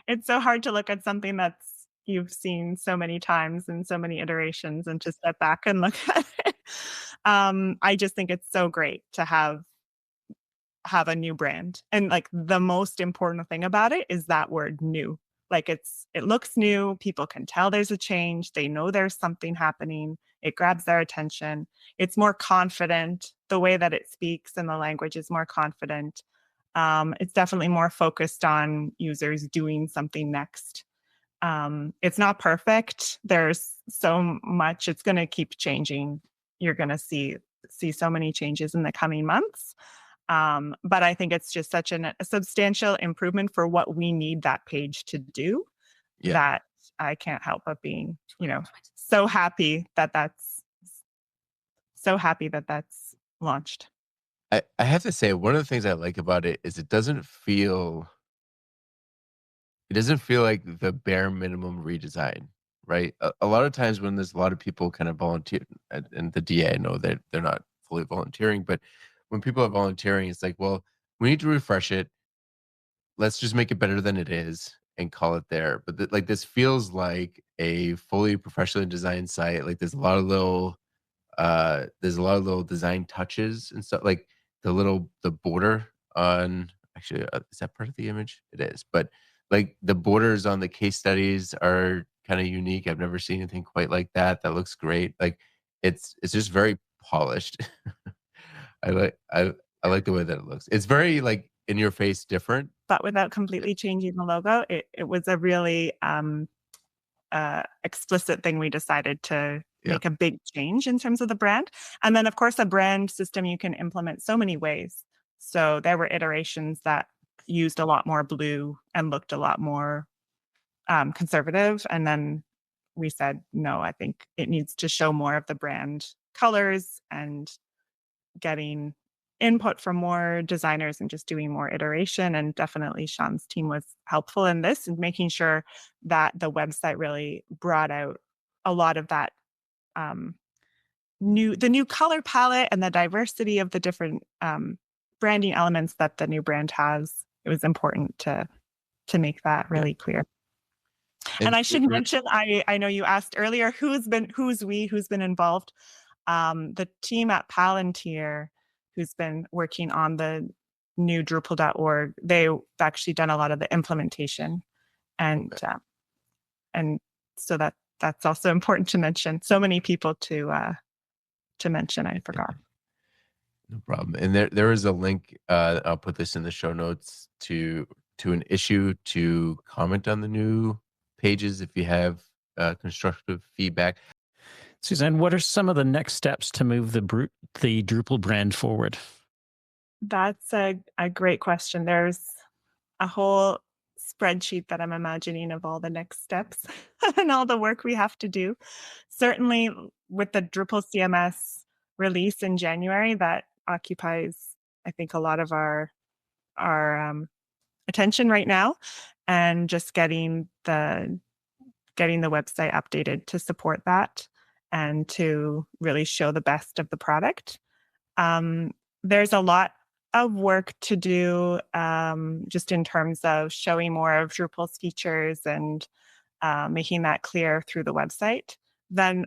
It's so hard to look at something that's you've seen so many times and so many iterations and to step back and look at it. I just think it's so great to have a new brand. And like the most important thing about it is that word new. Like it looks new. People can tell there's a change. They know there's something happening. It grabs their attention. It's more confident. The way that it speaks and the language is more confident. It's definitely more focused on users doing something next. It's not perfect. There's so much. It's going to keep changing. You're going to see so many changes in the coming months. But I think it's just such a substantial improvement for what we need that page to do that I can't help but being, so happy that that's launched. I have to say, one of the things I like about it is it doesn't feel like the bare minimum redesign, right? A lot of times when there's a lot of people kind of volunteer, and the DA, I know that they're not fully volunteering, but when people are volunteering, it's like, well, we need to refresh it. Let's just make it better than it is and call it there. But like this feels like a fully professionally designed site. Like there's a lot of little design touches and stuff, like the border on, actually, is that part of the image? It is, but like the borders on the case studies are kind of unique. I've never seen anything quite like that. That looks great. Like it's just very polished. I like the way that it looks. It's very like in your face different. But without completely changing the logo, it was a really explicit thing we decided to make a big change in terms of the brand. And then, of course, a brand system you can implement so many ways. So there were iterations that used a lot more blue and looked a lot more conservative. And then we said, no, I think it needs to show more of the brand colors, and getting input from more designers and just doing more iteration. And definitely Sean's team was helpful in this and making sure that the website really brought out a lot of that new color palette and the diversity of the different branding elements that the new brand has. It was important to make that really clear. And I should mention, I know you asked earlier, who's been involved. The team at Palantir, who's been working on the new Drupal.org, they've actually done a lot of the implementation, and so that's also important to mention. So many people to mention, I forgot. No problem. And there is a link. I'll put this in the show notes to an issue to comment on the new pages if you have constructive feedback. Suzanne, what are some of the next steps to move the Drupal brand forward? That's a great question. There's a whole spreadsheet that I'm imagining of all the next steps and all the work we have to do. Certainly with the Drupal CMS release in January, that occupies, I think, a lot of our attention right now, and just getting the website updated to support that and to really show the best of the product. There's a lot of work to do, just in terms of showing more of Drupal's features and making that clear through the website. Then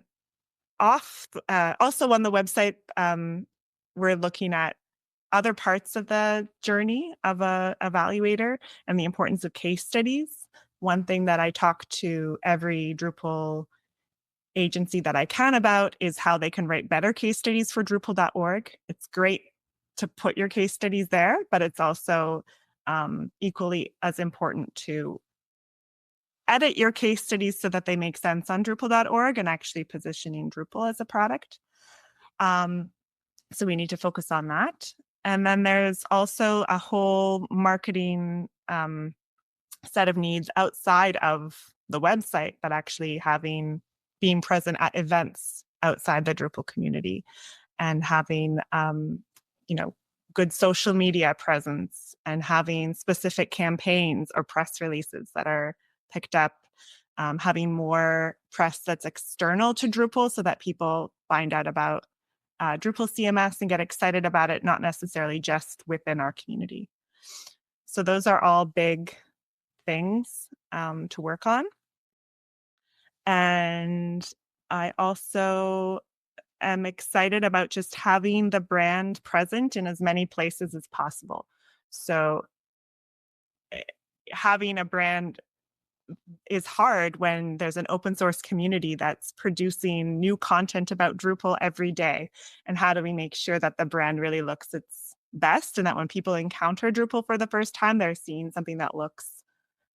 also on the website, we're looking at other parts of the journey of a evaluator and the importance of case studies. One thing that I talk to every Drupal agency that I can about is how they can write better case studies for Drupal.org. It's great to put your case studies there, but it's also equally as important to edit your case studies so that they make sense on Drupal.org and actually positioning Drupal as a product. So we need to focus on that. And then there's also a whole marketing set of needs outside of the website, but actually being present at events outside the Drupal community and having good social media presence and having specific campaigns or press releases that are picked up, having more press that's external to Drupal so that people find out about Drupal CMS and get excited about it, not necessarily just within our community. So those are all big things to work on. And I also am excited about just having the brand present in as many places as possible. So having a brand is hard when there's an open source community that's producing new content about Drupal every day. And how do we make sure that the brand really looks its best, and that when people encounter Drupal for the first time, they're seeing something that looks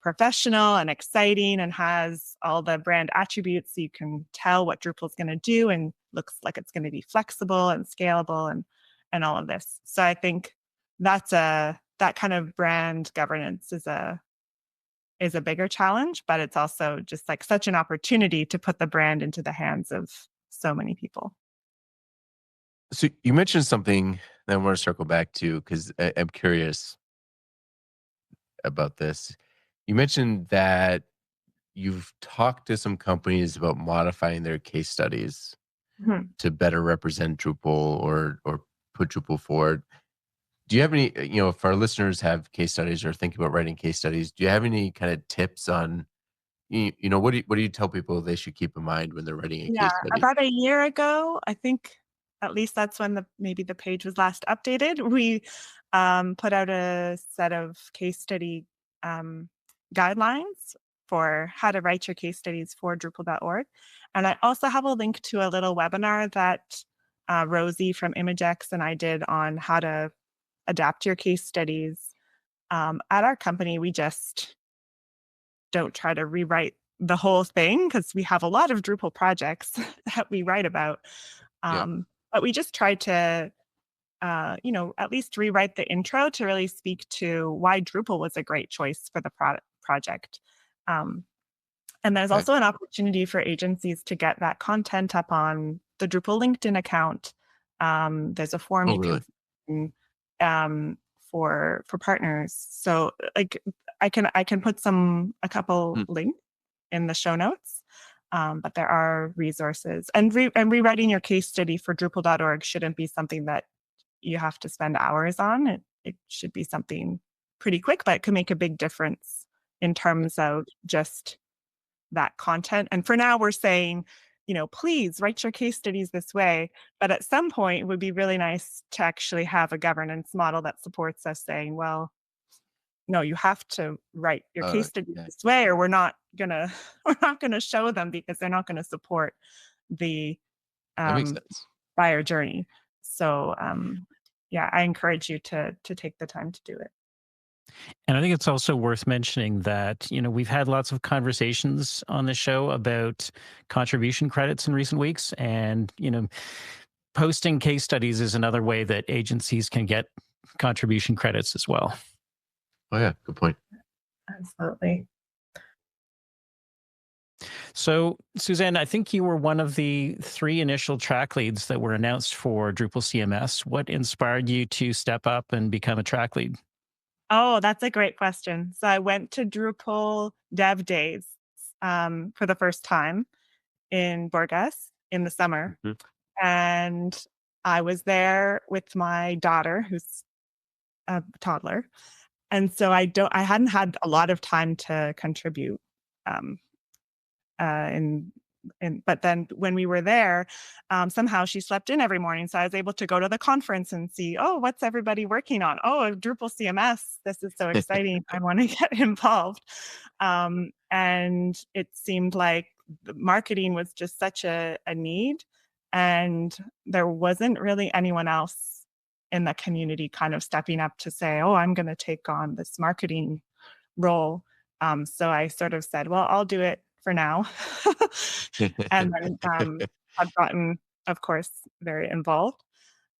professional and exciting and has all the brand attributes so you can tell what Drupal is going to do and looks like it's going to be flexible and scalable and all of this. So I think that kind of brand governance is a bigger challenge, but it's also just like such an opportunity to put the brand into the hands of so many people. So you mentioned something that I want to circle back to because I'm curious about this. You mentioned that you've talked to some companies about modifying their case studies to better represent Drupal or put Drupal forward. Do you have any, if our listeners have case studies or think about writing case studies, do you have any kind of tips on, what do you tell people they should keep in mind when they're writing a case study? About a year ago, I think, at least that's when maybe the page was last updated, we put out a set of case study guidelines for how to write your case studies for Drupal.org. And I also have a link to a little webinar that Rosie from ImageX and I did on how to adapt your case studies. At our company, we just don't try to rewrite the whole thing because we have a lot of Drupal projects that we write about. But we just try to, at least rewrite the intro to really speak to why Drupal was a great choice for the project. And there's also an opportunity for agencies to get that content up on the Drupal LinkedIn account. There's a form can for partners. So like I can put a couple links in the show notes. But there are resources, and rewriting your case study for Drupal.org shouldn't be something that you have to spend hours on. It should be something pretty quick, but it could make a big difference in terms of just that content. And for now, we're saying, please write your case studies this way. But at some point, it would be really nice to actually have a governance model that supports us saying, well, no, you have to write your case studies this way, or we're not gonna show them because they're not gonna support the that makes sense. buyer journey. So yeah, I encourage you to take the time to do it. And I think it's also worth mentioning that, we've had lots of conversations on the show about contribution credits in recent weeks. And, posting case studies is another way that agencies can get contribution credits as well. Oh yeah, good point. Absolutely. So, Suzanne, I think you were one of the 3 initial track leads that were announced for Drupal CMS. What inspired you to step up and become a track lead? Oh, that's a great question. So I went to Drupal Dev Days for the first time in Burgas in the summer, Mhm. and I was there with my daughter, who's a toddler, and so I hadn't had a lot of time to contribute. Um, in but then when we were there, somehow she slept in every morning, so I was able to go to the conference and see, oh, what's everybody working on? Oh, Drupal CMS. This is so exciting. I want to get involved. And it seemed like the marketing was just such a need, and there wasn't really anyone else in the community kind of stepping up to say, oh, I'm going to take on this marketing role. So I sort of said, well, I'll do it for now. And then I've gotten, of course, very involved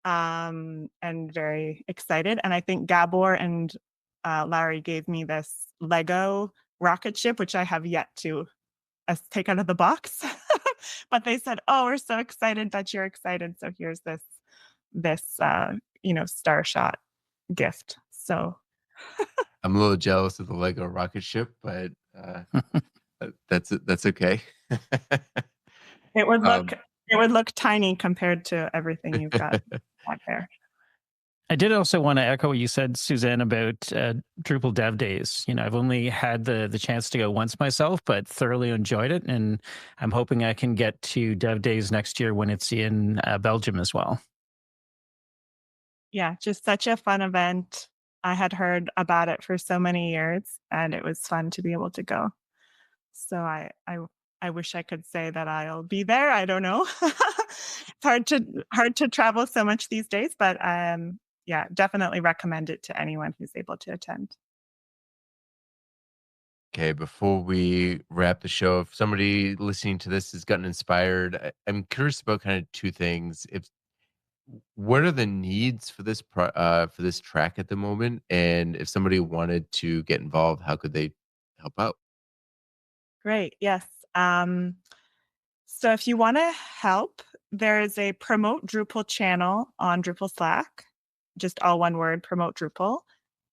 and very excited. And I think Gabor and Larry gave me this Lego rocket ship, which I have yet to take out of the box. But they said, oh, we're so excited that you're excited. So here's this star shot gift. So I'm a little jealous of the Lego rocket ship, but that's okay. it would look um, it would look tiny compared to everything you've got back there. I did also want to echo what you said, Suzanne, about Drupal Dev Days. I've only had the chance to go once myself, but thoroughly enjoyed it, and I'm hoping I can get to Dev Days next year when it's in Belgium as well. Yeah, just such a fun event. I had heard about it for so many years, and it was fun to be able to go. So I wish I could say that I'll be there. I don't know. It's hard to travel so much these days, but yeah, definitely recommend it to anyone who's able to attend. okay, before we wrap the show, if somebody listening to this has gotten inspired, I'm curious about kind of two things. If What are the needs for for this track at the moment, and if somebody wanted to get involved, how could they help out? Great. Yes. So if you want to help, there is a Promote Drupal channel on Drupal Slack, just all one word, Promote Drupal.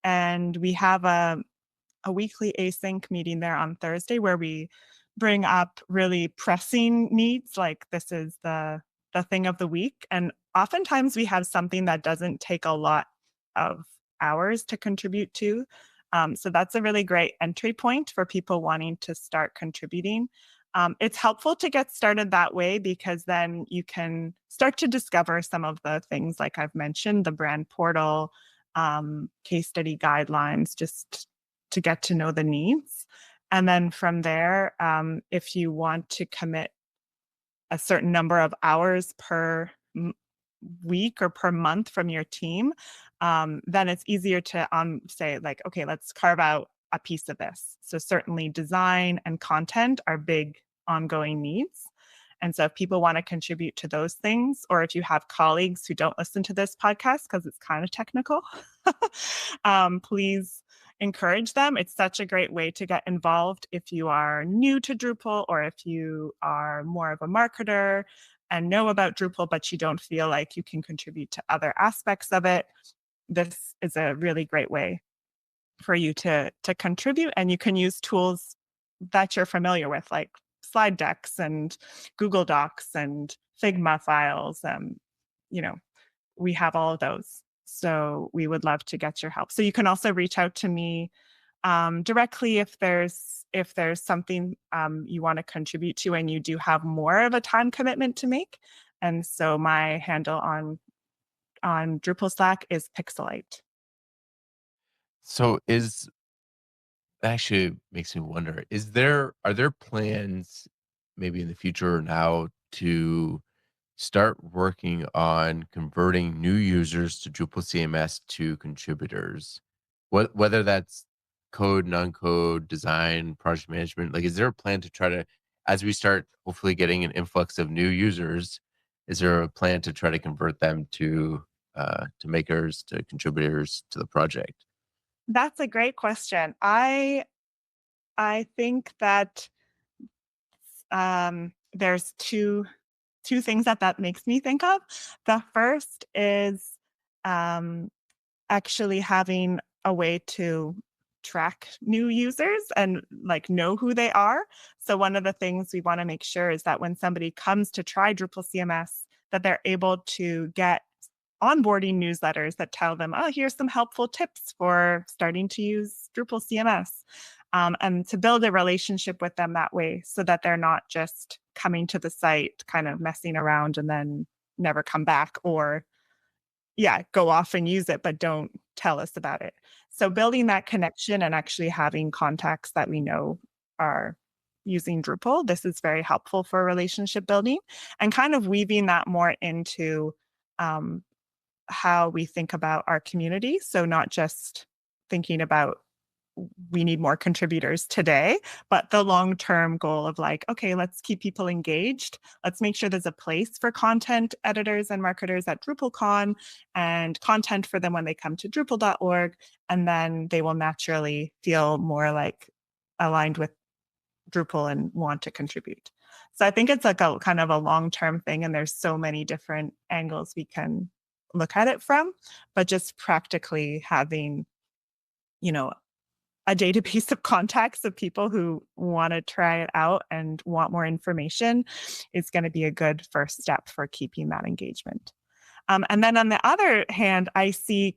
And we have a weekly async meeting there on Thursday where we bring up really pressing needs, like this is the thing of the week. And oftentimes we have something that doesn't take a lot of hours to contribute to. So that's a really great entry point for people wanting to start contributing. It's helpful to get started that way because then you can start to discover some of the things like I've mentioned, the brand portal, case study guidelines, just to get to know the needs. And then from there, if you want to commit a certain number of hours per week or per month from your team, then it's easier to say like, okay, let's carve out a piece of this. So certainly design and content are big ongoing needs. And so if people want to contribute to those things, or if you have colleagues who don't listen to this podcast because it's kind of technical, please encourage them. It's such a great way to get involved if you are new to Drupal or if you are more of a marketer and know about Drupal, but you don't feel like you can contribute to other aspects of it. This is a really great way for you to contribute, and you can use tools that you're familiar with, like slide decks and Google Docs and Figma files. You know, we have all of those. So we would love to get your help. So you can also reach out to me directly if there's something you want to contribute to and you do have more of a time commitment to make. And so my handle on Drupal Slack is Pixelite. So is actually makes me wonder, are there plans maybe in the future or now to start working on converting new users to Drupal CMS to contributors? Whether that's code, non-code, design, project management, like, is there a plan to try to, as we start hopefully getting an influx of new users, is there a plan to try to convert them to makers, to contributors to the project? That's a great question. I think that there's two things that makes me think of. The first is um, actually having a way to track new users and like know who they are. So one of the things we want to make sure is that when somebody comes to try Drupal CMS, that they're able to get onboarding newsletters that tell them, oh, here's some helpful tips for starting to use Drupal CMS. And to build a relationship with them that way so that they're not just coming to the site, kind of messing around and then never come back, or go off and use it, but don't tell us about it. So building that connection and actually having contacts that we know are using Drupal, this is very helpful for relationship building, and kind of weaving that more into um, how we think about our community. So not just thinking about we need more contributors today, but the long-term goal of like, okay, let's keep people engaged. Let's make sure there's a place for content editors and marketers at DrupalCon and content for them when they come to Drupal.org. And then they will naturally feel more like aligned with Drupal and want to contribute. So I think it's like a kind of a long-term thing, and there's so many different angles we can look at it from, but just practically having, a database of contacts of people who want to try it out and want more information is going to be a good first step for keeping that engagement. And then on the other hand, I see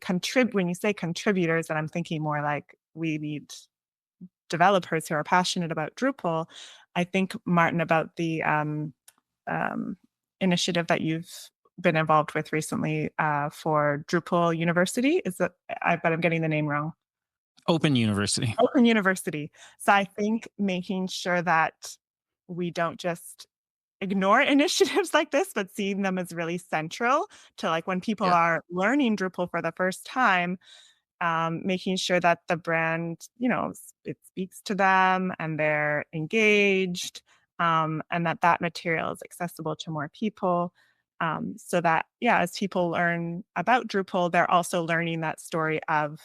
when you say contributors, and I'm thinking more like we need developers who are passionate about Drupal. I think, Martin, about the initiative that you've been involved with recently for Drupal University. But I'm getting the name wrong. Open University. Open University. So I think making sure that we don't just ignore initiatives like this, but seeing them as really central to like when people are learning Drupal for the first time, making sure that the brand, it speaks to them and they're engaged, and that material is accessible to more people. So that, as people learn about Drupal, they're also learning that story of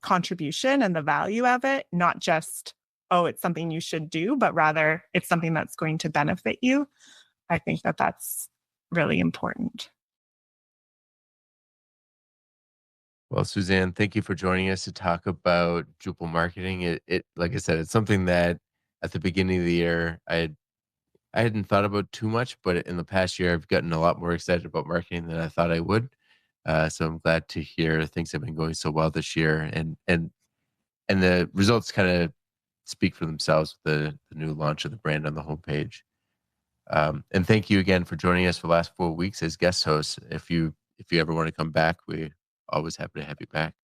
contribution and the value of it, not just, oh, it's something you should do, but rather it's something that's going to benefit you. I think that that's really important. Well, Suzanne, thank you for joining us to talk about Drupal marketing. It like I said, it's something that at the beginning of the year I hadn't thought about too much, but in the past year I've gotten a lot more excited about marketing than I thought I would. So I'm glad to hear things have been going so well this year, and the results kind of speak for themselves with the new launch of the brand on the homepage. And thank you again for joining us for the last 4 weeks as guest hosts. If you ever want to come back, we always happy to have you back.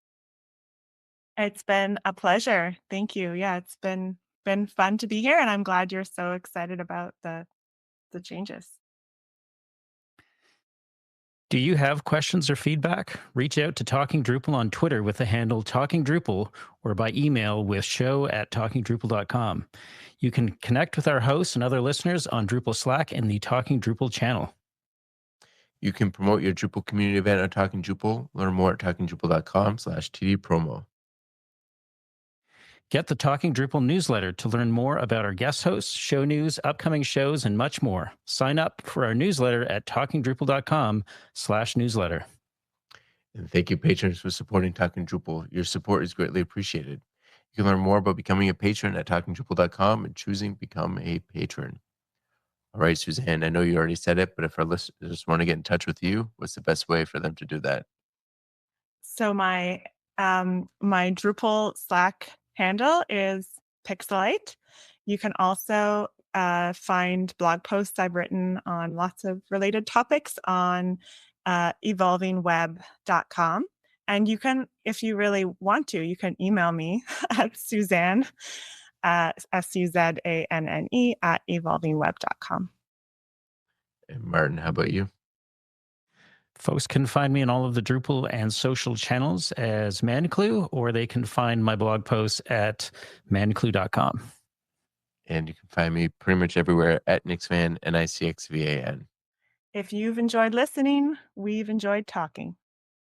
It's been a pleasure. Thank you. Yeah, it's been fun to be here, and I'm glad you're so excited about the changes. Do you have questions or feedback? Reach out to Talking Drupal on Twitter with the handle Talking Drupal, or by email with show@talkingdrupal.com. You can connect with our hosts and other listeners on Drupal Slack and the Talking Drupal channel. You can promote your Drupal community event on Talking Drupal. Learn more at talkingdrupal.com/tdpromo. Get the Talking Drupal newsletter to learn more about our guest hosts, show news, upcoming shows, and much more. Sign up for our newsletter at talkingdrupal.com/newsletter. And thank you, patrons, for supporting Talking Drupal. Your support is greatly appreciated. You can learn more about becoming a patron at talkingdrupal.com and choosing Become a Patron. All right, Suzanne, I know you already said it, but if our listeners want to get in touch with you, what's the best way for them to do that? So my Drupal Slack handle is Pixelite. You can also find blog posts I've written on lots of related topics on evolvingweb.com. And you can, if you really want to, you can email me at Suzanne, Suzanne, @evolvingweb.com. And Martin, how about you? Folks can find me on all of the Drupal and social channels as Manclue, or they can find my blog posts at manclue.com. And you can find me pretty much everywhere at Nixvan, Nicxvan. If you've enjoyed listening, we've enjoyed talking.